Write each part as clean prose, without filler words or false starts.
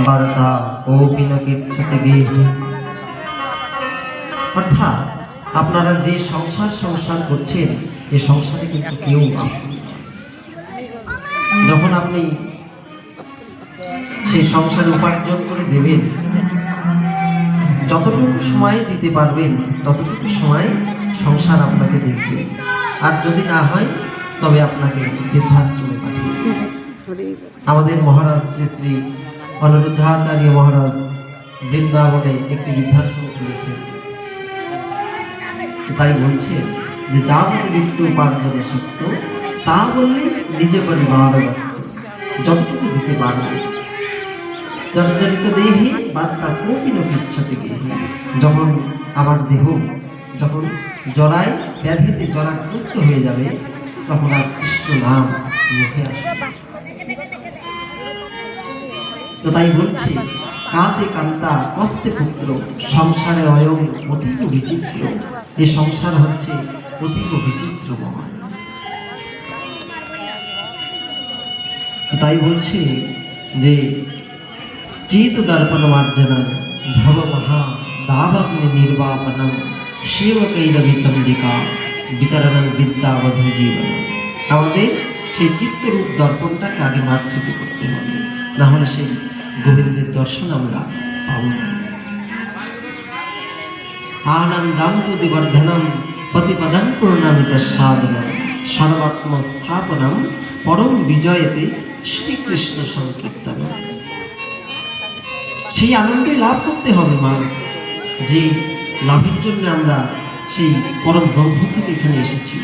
বার্তা কোপি ন গচ্ছতি গেহি। অর্থাৎ আপনারা যে সংসার করছেন, এই সংসারে কিন্তু কেউ আপনি। যখন আপনি সেই সংসারে উপার্জন করে দেবেন, যতটুকু সময় দিতে পারবেন ততটুকু সময় সংসার আপনাকে দেখবে, আর যদি না হয় তবে আপনাকে বৃদ্ধাশ্রমে পাঠিয়ে দেবে। আমাদের মহারাজ শ্রী শ্রী অনিরুদ্ধাচার্য মহারাজ বৃন্দাবনে একটি বৃদ্ধাশ্রম খুলেছেন। তাই বলছে যে যা বলে মৃত্যু উপার্জন সত্য, তা বললে নিজে পরিবার যতটুকু দিতে পারবে। জর্জরিত দেহে বার্তা কোপি ন গচ্ছতি গেহি। যখন আমার দেহ যখন জরায় ব্যাধিতে জরাগ্রস্ত হয়ে যাবে, তখন আর কৃষ্ণ নাম মুখে আসবে। তো তাই বলছে কাতে কান্তা কস্তে পুত্র, সংসারে অয়ং অতীব বিচিত্র। এই সংসার হচ্ছে অতীব বিচিত্রময়। তো তাই বলছে যে চিত দর্পণ মার্জনা ভব মহা দাবাগ্নি নির্বাপনম সেবকৈরবি চন্দ্রিকা বিতরণং বিদ্যাবধূ জীবন। আমাদের সেই চিত্তরূপ দর্পণটাকে আগে মার্জিত করতে হবে, না হলে সেই গোবিন্দের দর্শন আমরা পাব না। আনন্দং প্রতিবর্ধনম প্রতিপদং পূর্ণামিত সাধনম সর্বাত্ম স্থাপনম পরম বিজয়তে শ্রীকৃষ্ণ সংকীর্তনম। সেই আনন্দে লাভ করতে হবে মা, যে লাভের জন্য আমরা সেই পরম ব্রহ্ম থেকে এখানে এসেছি।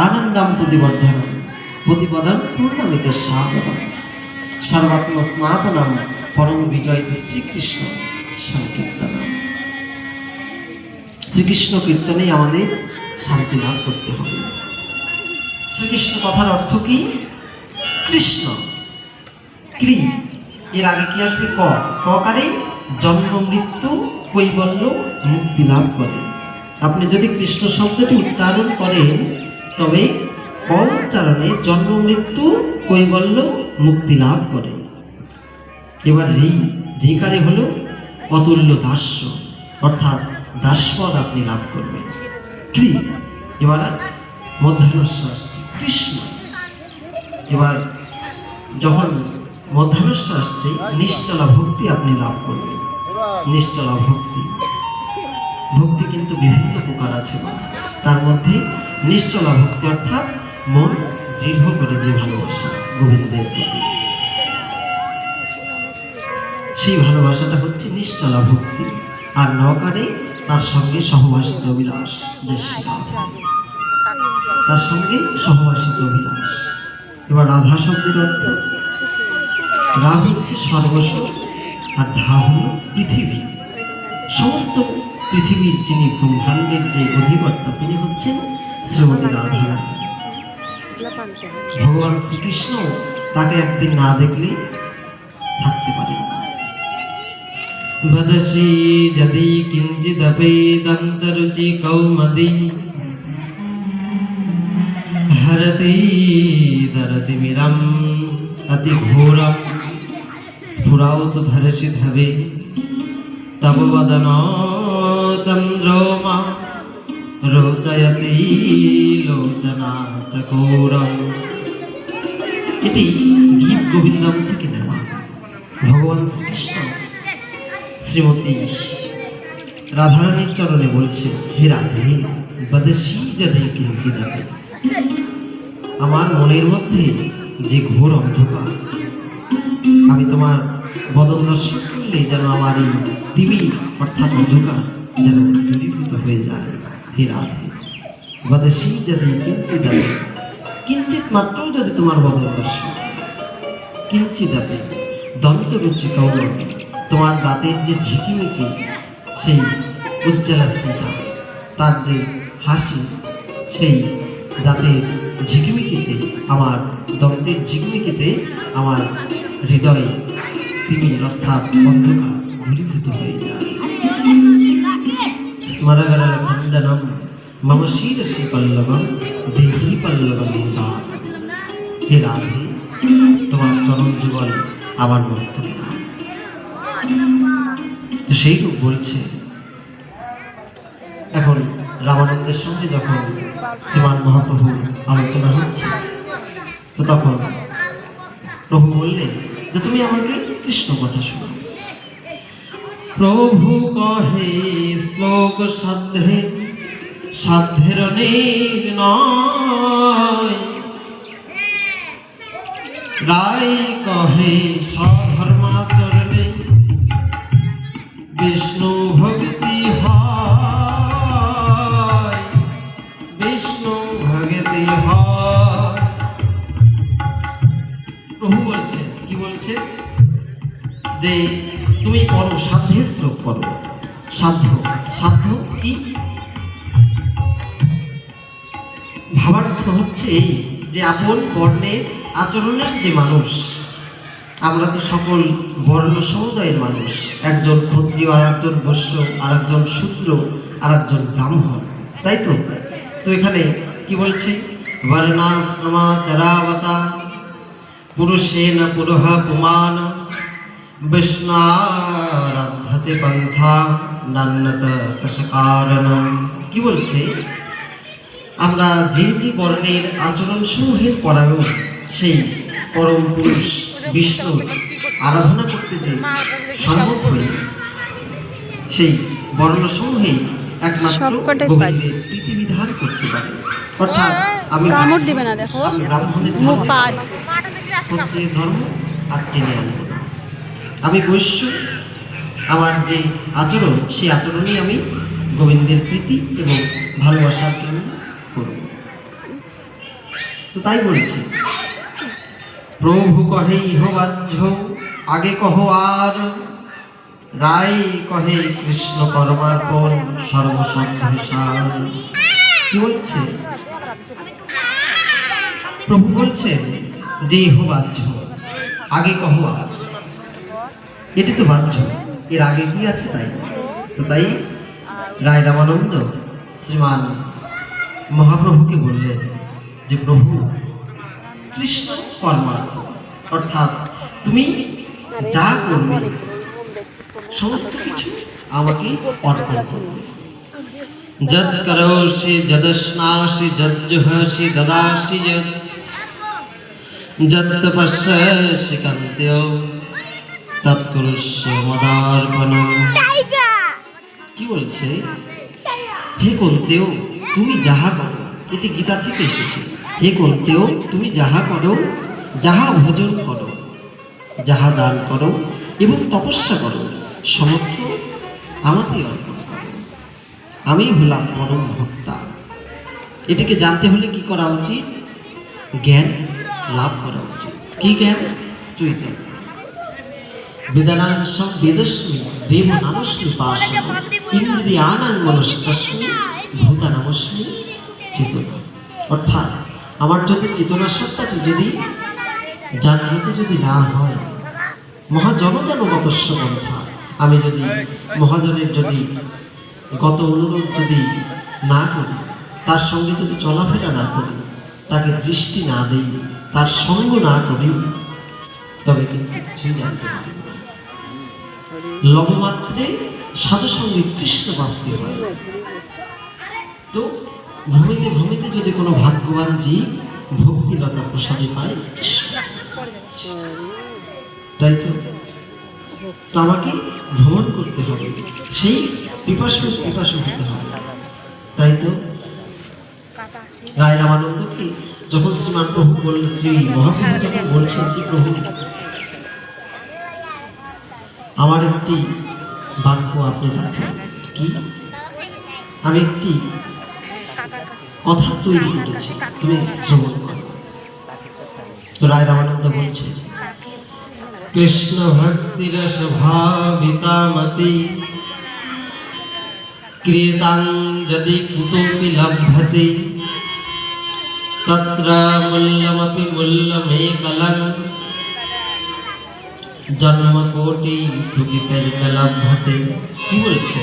আনন্দম প্রতিবর্ধনম প্রতিপদং পূর্ণামিত সাধনম সর্বাত্ম স্নাপনম পরম বিজয়তে শ্রীকৃষ্ণ সংকীর্তনম। শ্রীকৃষ্ণ কীর্তনেই আমাদের শান্তি লাভ করতে হবে। শ্রীকৃষ্ণ কথার অর্থ কি? কৃষ্ণ ক্রি, এর আগে কি আসবে? ক। ককারে জন্ম মৃত্যু কৈবল্য মুক্তি লাভ করে। আপনি যদি কৃষ্ণ শব্দটি উচ্চারণ করেন, তবে ক উচ্চারণে জন্ম মৃত্যু কৈবল্য মুক্তি লাভ করে। এবার রিকারে হলো অতুল্য দাস্য, অর্থাৎ দাসপদ আপনি লাভ করবেন। ক্রি, এবার মধ্যাহ্নস্য আসছে কৃষ্ণ। এবার যখন মধ্যাহ্নস্য আসছে, নিশ্চলা ভক্তি আপনি লাভ করবেন। নিশ্চলা ভক্তি, ভক্তি কিন্তু বিভিন্ন প্রকার আছে, তার মধ্যে নিশ্চলা ভক্তি অর্থাৎ মন দৃঢ় করে যে ভালোবাসা গোবিন্দের প্রতি, সেই ভালোবাসাটা হচ্ছে নিশ্চলা ভক্তি। আর নকারে তার সঙ্গে সহবাসিত অভিলাষ, যে তার সঙ্গে সহবাসিত অভিলাষ। এবার রাধা শব্দের অর্থ, রা হচ্ছে সর্বস্ব আর ধা হল পৃথিবী। সমস্ত পৃথিবীর যিনি ব্রহ্মাণ্ডের যে অধিকর্তা, তিনি হচ্ছেন শ্রীমতী রাধারানী। ভগবান শ্রীকৃষ্ণ তাকে একদিন না দেখলে থাকতে পারেন না। বদসি যদি কিঞ্চিদপেদন্তরুচি কৌমদি হরতি দরতি মিরম অতি ঘোরম স্ফুরাউত ধরসি ধবে তব বদন চন্দ্রমা রোচয়তি লোচনা চকোরম। এটি গীত গোবিন্দম থেকে নেওয়া। ভগবান শ্রীকৃষ্ণ শ্রীমতী রাধারানীর চরণে বলছে, হে রাধে বদসি যদি কিঞ্চিদপি, আমার মনের মধ্যে যে ঘোর অন্ধকার, আমি তোমার বদন দর্শন করলে যেন আমার এই তিমি অর্থাৎ অন্ধকার যেন দূরীভূত হয়ে যায়। হে রাধে বদসি যদি কিঞ্চিদপি, কিঞ্চিত মাত্র যদি তোমার বদন দর্শন, কিঞ্চিদপি দন্তরুচি কৌরব, তোমার দাঁতের যে ঝিকিমিকি সেই উজ্জ্বলা স্মিতা, তার যে হাসি, সেই দাঁতের ঝিকিমিকিতে, আমার দন্তের ঝিকিমিকিতে আমার হৃদয়ে তিমি অর্থাৎ অন্ধকার দূরীভূত হয়ে যায়। স্মরগরল খণ্ডনম মম শিরসি পল্লবম দেহি পল্লবম মুদা। হে রাধে, তোমার চরণ যুগল আমার মস্তকে নাও। তো সেই রূপ বলছে। এখন রামানন্দের সঙ্গে যখন শ্রীমান মহাপ্রভুর আলোচনা হচ্ছে, তো তখন প্রভু বললেন যে তুমি আমাকে কৃষ্ণ কথা শোনো। প্রভু কহে শ্লোক সাধ্যে সাধ্যের নয়, রায় কহে স্বধর্মাচরণে বিষ্ণু ভক্তি হয়, বিষ্ণু ভক্তি হয়। প্রভু বলছে, কি বলছে, যে তুমি পড়ো, সাধ্যে শ্লোক পড়ো। সাধ্য, সাধ্য কি? ভাবার্থ হচ্ছে এই যে আপন বর্ণের আচরণের যে মানুষ, আমরা তো সকল বর্ণ সমুদায়ের মানুষ, একজন ক্ষত্রিয়, আর একজন বৈশ্য, আর একজন শূদ্র, আর একজন ব্রাহ্মণ, তাই তো? তো এখানে কি বলছে, বর্ণাশ্রমাচারাবতা পুরুষেন পুরুষ পুমান বিষ্ণারাধ্যতে পন্থা নান্যত তস্কারণম। কি বলছে, আমরা যে যে বর্ণের আচরণ সমূহের পরায়ণ সেই পরম পুরুষ বিষ্ণু আরাধনা করতে যে সম্ভব হই, সেই বর্ণসমূহেই একমাত্র গোবিন্দের প্রীতিবিধান করতে পারে। অর্থাৎ আমি ব্রাহ্মণের ক্ষত্রিয়ের ধর্ম আর টেনে আনবো না। আমি বৈশ্য, আমার যে আচরণ সেই আচরণই আমি গোবিন্দের প্রীতি এবং ভালোবাসার জন্য করব। তো তাই বলছি, প্রভু কহে ইহ বাহ্য আগে কহ আর, রায় কহে কৃষ্ণ কর্মার্পণ সর্বসাধ্য সার। কি বলছে প্রভু? বলছেন যে ইহ বাহ্য আগে কহ আর, এটি তো বাহ্য, এর আগে কি আছে? তাই তো তাই রায় রামানন্দ শ্রীমান মহাপ্রভুকে বললেন যে প্রভু কৃষ্ণ কর্মার্পণ, অর্থাৎ তুমি যা করবে সমস্ত কিছু আমাকে অর্পণ করবে। যদ করোষি যদস্নাসি যজ্জুহসি দদাসি যদ যদ তপস্যসি কান্তেয় তৎকুরুষ্য মদার্পণম। কি বলছে, হে কুন্তেয় তুমি যাহা করো, এটি গীতা থেকে এসেছে। হে কুন্তেয় তুমি যাহা করো, যাহা ভোজন করো, যাহা দান করো এবং তপস্যা করো, সমস্ত আমাকে অর্পণ করো। আমি হলাম পরম ভক্তা। এটিকে জানতে হলে কি করা উচিত? জ্ঞান লাভ করা উচিত। কি জ্ঞান? চৈতন্য। বেদানাংশম বেদস্মি দেব নামস্মি পাশম ইন্দ্রিয়ানাং মনশ্চস্মি ভূতানামস্মি চেতনা। অর্থাৎ আমার যদি চেতনা সত্তাটি যদি জাগ্রত যদি না হয়, মহাজনজন গতস্য পন্থা, আমি যদি মহাজনের যদি গত অনুরোধ যদি না করি, তার সঙ্গে যদি চলাফেরা না করি, তাকে দৃষ্টি না দিই, তার সঙ্গ না করি, তবে কিন্তু কিছুই জানতে পারি না। লবমাত্রে সাধু সঙ্গে কৃষ্ণ প্রাপ্তি হয়। তো ভূমিতে ভূমিতে যদি কোনো ভাগ্যবান জীব ভক্তিলতা প্রসাদে পায়, তাই তো আমাকে ভ্রমণ করতে হবে, সেই পিপাসু হতে হবে। তাই তো রায় রামানন্দকে যখন শ্রীমান প্রভু বললেন, শ্রী মহাপ্রভু যখন বলছেন যে প্রভু আমার একটি বাক্য আপনি রাখেন, কি? আমি একটি কথা তৈরি করেছি, তুমি শ্রবণ করো। তো রায় রামানন্দ বলছে, কৃষ্ণ ভক্তি রস ভাবিতামতি ক্রিয়তাং যদি কুতোপি লভ্যতে তত্র মূল্যমপি মূল্যমেকলং জন্মকোটি সুখিতের ন লভ্যতে। কি বলছে?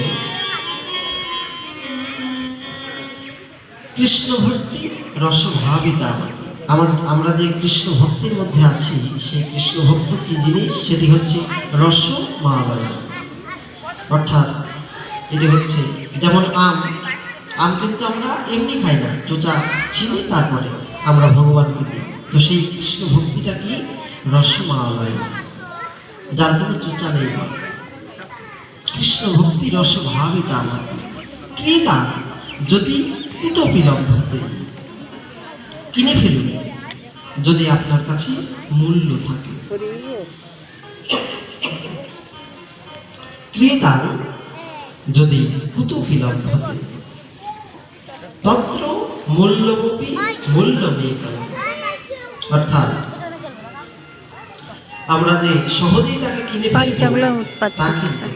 কৃষ্ণ ভক্তি রস ভাবিতামতি, আমরা যে কৃষ্ণ ভক্তির মধ্যে আছি, সেই কৃষ্ণ ভক্ত কি জিনিস, সেটি হচ্ছে রস মালয়। অর্থাৎ এটি হচ্ছে যেমন আম কিন্তু আমরা এমনি খাই না, চোচা চিনি তারপরে আমরা ভগবানকে দিই। তো সেই কৃষ্ণ ভক্তিটা কি রস মালয়, যার কোনো চোচা নেই। কৃষ্ণ ভক্তি রস ভাবিতা আমাদের ক্রেতা যদি কুতপি লভ্যতে, কিনে ফেলুন যদি আপনার কাছে মূল্য থাকে। ক্রেতা যদি কুতপি লভ্যতে তত্র মূল্যমপি মূল্যমেকম। অর্থাৎ আমরা যে সহজেই তাকে কিনে ফেলবো তা কিন্তু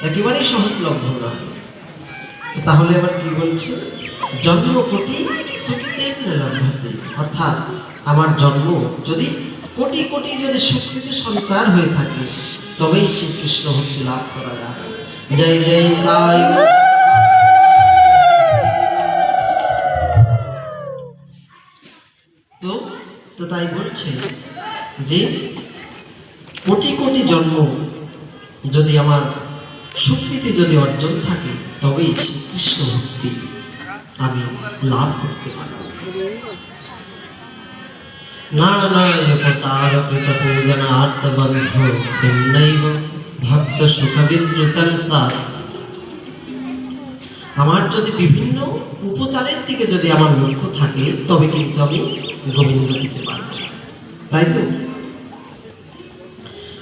একেবারেই সহজলভ্য নয়। তাহলে আবার কি বলছে, জন্ম কোটি সুকৃতেন লভ্যতে। অর্থাৎ আমার জন্ম যদি কোটি কোটি যদি সুকৃতি সঞ্চার হয়ে থাকে, তবেই সেই কৃষ্ণ ভক্তি লাভ করা যায়। জয় জয় নিতাই। তো তাই বলছে যে কোটি কোটি জন্ম যদি আমার সুকৃতি যদি অর্জন থাকে, তবেই কৃষ্ণ ভক্তি আমি লাভ করতে পারব। নানায়োপচার কৃত পূজনার্থ বন্ধ ভিন্নৈব ভক্ত সুখ বিদ্রুতং সাৎ। আমার যদি বিভিন্ন উপচারের দিকে যদি আমার লক্ষ্য থাকে, তবে কিন্তু আমি গোবিন্দ দিতে পারব। তাই তো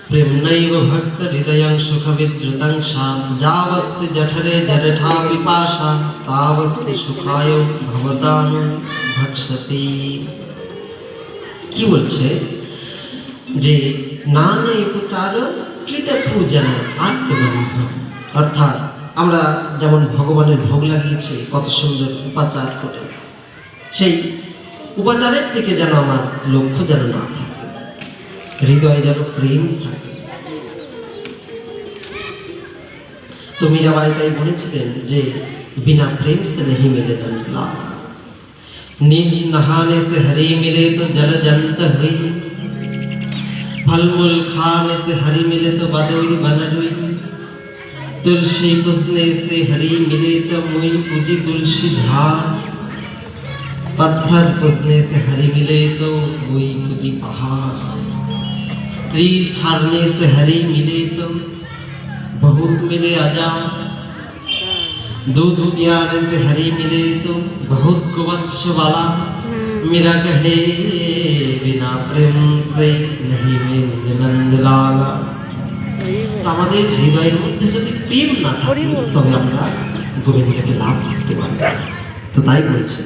প্রেমনৈব ভক্ত হৃদয়ং সুখ বিদ্রুতং সাৎ। যাবস্তি জঠরে জরঠা পিপাসা তাবস্তি সুখায় ভবতাং ভক্ষতি। কি বলছে যে নানা উপচার কৃত পূজন আত্মবন্ধ। অর্থাৎ আমরা যেমন ভগবানের ভোগ লাগিয়েছি কত সুন্দর উপাচার করে, সেই উপাচারের দিকে যেন আমার লক্ষ্য যেন না থাকে, হৃদয়ে যেন প্রেম থাকে। তো মীরাবাই তাই বলেছিলেন যে বিনা প্রেম সে নেহি মিলে দন্ডলা, नींद नहाने से हरी मिले तो जल जंत हुई, फल मूल खाने से हरी मिले तो बदौर बन रुई, तुलसी पुसने से हरी मिले तो मुई पूजी तुलसी झाड़, पत्थर पुसने से हरी मिले तो मुई पूजी पहाड़, स्त्री छाड़ने से हरी मिले तो बहुत मिले आजाद, दूध पियाने से हरी मिले तो बहुत कुवत्स वाला, मेरा कहे बिना प्रेम से नहीं मिले नंदलाला। তো আমাদের হৃদয়ের মধ্যে যদি প্রেম না থাকে, তবে আমরা গোবিন্দকে লাভ করতে পারবো। তো তাই বলছে